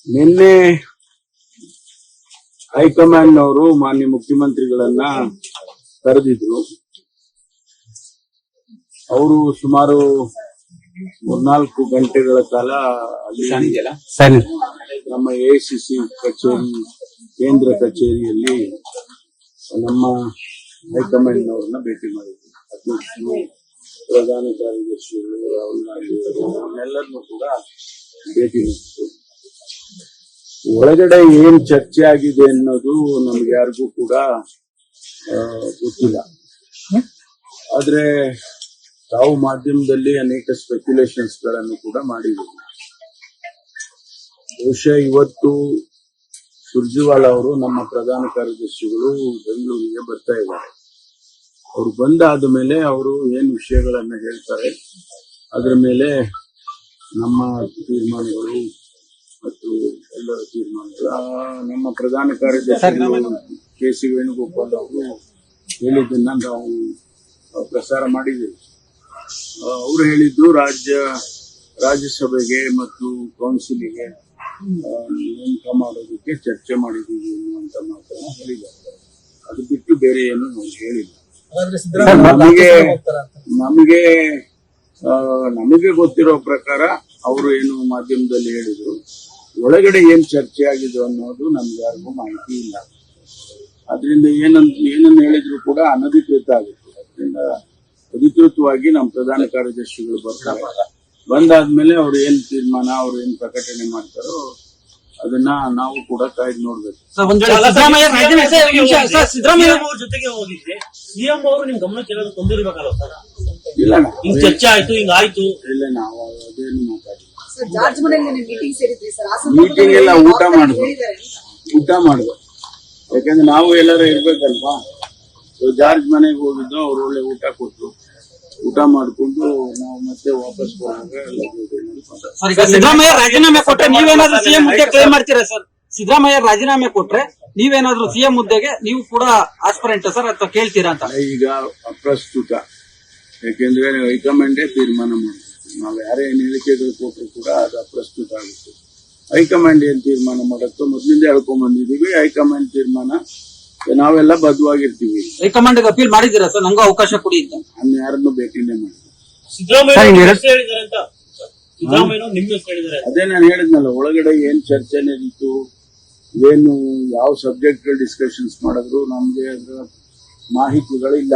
ನಿನ್ನೆ ಹೈಕಮಾಂಡ್ ಅವರು ಮಾನ್ಯ ಮುಖ್ಯಮಂತ್ರಿಗಳನ್ನ ಕರೆದಿದ್ರು. ಅವರು ಸುಮಾರು 4 ಗಂಟೆಗಳ ಕಾಲ ಅಲ್ಲಿ ನಮ್ಮ ಎಐಸಿಸಿ ಕಚೇರಿ ಕೇಂದ್ರ ಕಚೇರಿಯಲ್ಲಿ ನಮ್ಮ ಹೈಕಮಾಂಡ್ ಅವರನ್ನ ಭೇಟಿ ಮಾಡಿದ್ರು. ಅಧ್ಯಕ್ಷರು, ಪ್ರಧಾನ ಕಾರ್ಯದರ್ಶಿಗಳು, ರಾಹುಲ್ ಗಾಂಧಿ ಅವರೆಲ್ಲರನ್ನೂ ಕೂಡ ಭೇಟಿ ಮಾಡಿದ್ರು. ಒಳಗಡೆ ಏನ್ ಚರ್ಚೆ ಆಗಿದೆ ಅನ್ನೋದು ನಮ್ಗೆ ಯಾರಿಗೂ ಕೂಡ ಗೊತ್ತಿಲ್ಲ. ಆದ್ರೆ ತಾವು ಮಾಧ್ಯಮದಲ್ಲಿ ಅನೇಕ ಸ್ಪೆಕ್ಯುಲೇಷನ್ಸ್ ಗಳನ್ನು ಕೂಡ ಮಾಡಿದ್ದೀವಿ. ಬಹುಶಃ ಇವತ್ತು ಸುರ್ಜೇವಾಲಾ ಅವರು ನಮ್ಮ ಪ್ರಧಾನ ಕಾರ್ಯದರ್ಶಿಗಳು ಬೆಂಗಳೂರಿಗೆ ಬರ್ತಾ ಇದ್ದಾರೆ. ಅವರು ಬಂದಾದ ಮೇಲೆ ಅವರು ಏನ್ ವಿಷಯಗಳನ್ನ ಹೇಳ್ತಾರೆ ಅದರ ಮೇಲೆ ನಮ್ಮ ತೀರ್ಮಾನಗಳು ಮತ್ತು ಎಲ್ಲರ ತೀರ್ಮಾನಗಳು. ನಮ್ಮ ಪ್ರಧಾನ ಕಾರ್ಯದರ್ಶಿ ಕೆ.ಸಿ. ವೇಣುಗೋಪಾಲ್ ಅವರು ಹೇಳಿದ್ದನ್ನ ನಾವು ಪ್ರಸಾರ ಮಾಡಿದ್ದೇವೆ. ಅವರು ಹೇಳಿದ್ದು ರಾಜ್ಯಸಭೆಗೆ ಮತ್ತು ಕೌನ್ಸಿಲಿಗೆ ನೇಮಕ ಮಾಡೋದಕ್ಕೆ ಚರ್ಚೆ ಮಾಡಿದ್ದೀವಿ ಅನ್ನುವಂತ ಮಾತನ್ನ ಹೇಳಿದ್ದಾರೆ. ಅದು ಬಿಟ್ಟು ಬೇರೆ ಏನು ನಾವು ಹೇಳಿಲ್ಲ. ನಮಗೆ ಗೊತ್ತಿರೋ ಪ್ರಕಾರ ಅವರು ಏನು ಮಾಧ್ಯಮದಲ್ಲಿ ಹೇಳಿದ್ರು, ಒಳಗಡೆ ಏನ್ ಚರ್ಚೆ ಆಗಿದೆ ಅನ್ನೋದು ನಮ್ಗೆ ಯಾರಿಗೂ ಮಾಹಿತಿ ಇಲ್ಲ. ಅದರಿಂದ ಏನನ್ನು ಹೇಳಿದ್ರು ಕೂಡ ಅನಧಿಕೃತ ಆಗುತ್ತೆ. ಅದರಿಂದ ಅಧಿಕೃತವಾಗಿ ನಮ್ಮ ಪ್ರಧಾನ ಕಾರ್ಯದರ್ಶಿಗಳು ಬರ್ತಾರೆ. ಬಂದಾದ್ಮೇಲೆ ಅವ್ರು ಏನ್ ತೀರ್ಮಾನ, ಅವ್ರು ಏನ್ ಪ್ರಕಟಣೆ ಮಾಡ್ತಾರೋ ಅದನ್ನ ನಾವು ಕೂಡ ಕಾಯ್ದು ನೋಡ್ಬೇಕು. ಜೊತೆಗೆ ಹೋಗಿದ್ರೆ ಸಿಎಂ ಅವರು ನಿಮ್ ಗಮನಕ್ಕೆ ಏನಾದ್ರು ತಂದಿರ್ಬೇಕಲ್ಲ ಸರ್? ಇಲ್ಲ, ಹಿಂಗ್ ಚರ್ಚೆ ಆಯ್ತು, ಹಿಂಗ್ ಆಯ್ತು. ಇಲ್ಲ, ನಾವು ಅದೇನು ಮಾತಾಡಿಲ್ಲ. ಮೀಟಿಂಗ್ ಎಲ್ಲ ಊಟ ಮಾಡುದು. ಯಾಕಂದ್ರೆ ನಾವು ಎಲ್ಲರೂ ಇರ್ಬೇಕಲ್ವಾ. ಜಾರ್ಜ್ ಮನೆಗೆ ಹೋಗಿದ್ದು, ಅವ್ರು ಒಳ್ಳೆ ಊಟ ಕೊಟ್ರು. ಊಟ ಮಾಡ್ಕೊಂಡು ನಾವು ಮತ್ತೆ ವಾಪಸ್ ಹೋಗುವಾಗ ಸಿದ್ದರಾಮಯ್ಯ ರಾಜೀನಾಮೆ ಕೊಟ್ರೆ ನೀವೇನಾದ್ರೂ ಸಿಎಂ ಹುದ್ದೆ ಕ್ಲೇಮ್ ಮಾಡ್ತೀರಾ ಸರ್? ಸಿದ್ದರಾಮಯ್ಯ ರಾಜೀನಾಮೆ ಕೊಟ್ರೆ ನೀವೇನಾದ್ರೂ ಸಿಎಂ ಹುದ್ದೆಗೆ ನೀವು ಕೂಡ ಆಸ್ಪರೆಂಟ್ ಸರ್ ಅಥವಾ ಕೇಳ್ತೀರಾ ಅಂತ? ಈಗ ಅಪ್ರಸ್ತುತ. ಯಾಕೆಂದ್ರೆ ಹೈಕಮಾಂಡೇ ತೀರ್ಮಾನ ಮಾಡ್ತೀವಿ. ನಾವು ಯಾರೇ ಏನ್ ಹೇಳಿಕೆಗಳು ಕೊಟ್ಟರು ಕೂಡ ಅದು ಅಪ್ರಸ್ತುತ ಆಗುತ್ತೆ. ಹೈಕಮಾಂಡ್ ಏನ್ ತೀರ್ಮಾನ ಮಾಡುತ್ತೋ ಮೊದಲಿಂದ ಹೇಳ್ಕೊಂಡ್ ಬಂದಿದೀವಿ. ಹೈಕಮಾಂಡ್ ತೀರ್ಮಾನ ನಾವೆಲ್ಲ ಬದ್ಧವಾಗಿರ್ತೀವಿ. ಹೈಕಮಾಂಡ್ ಅಪೀಲ್ ಮಾಡಿದ್ದೀರಾ ಸರ್? ನಂಗೂ ಅವಕಾಶ ಕೊಡಿ ಅಂತ. ನಾನು ಯಾರನ್ನು ಭೇಟಿನೇ ಮಾಡಿ. ಅದೇ ನಾನು ಹೇಳಿದ್ನಲ್ಲ, ಒಳಗಡೆ ಏನ್ ಚರ್ಚೆ ನಡೀತು, ಏನು ಯಾವ ಸಬ್ಜೆಕ್ಟ್ ಡಿಸ್ಕಷನ್ಸ್ ಮಾಡಿದ್ರು ನಮ್ಗೆ ಅದರ ಮಾಹಿತಿಗಳಿಲ್ಲ.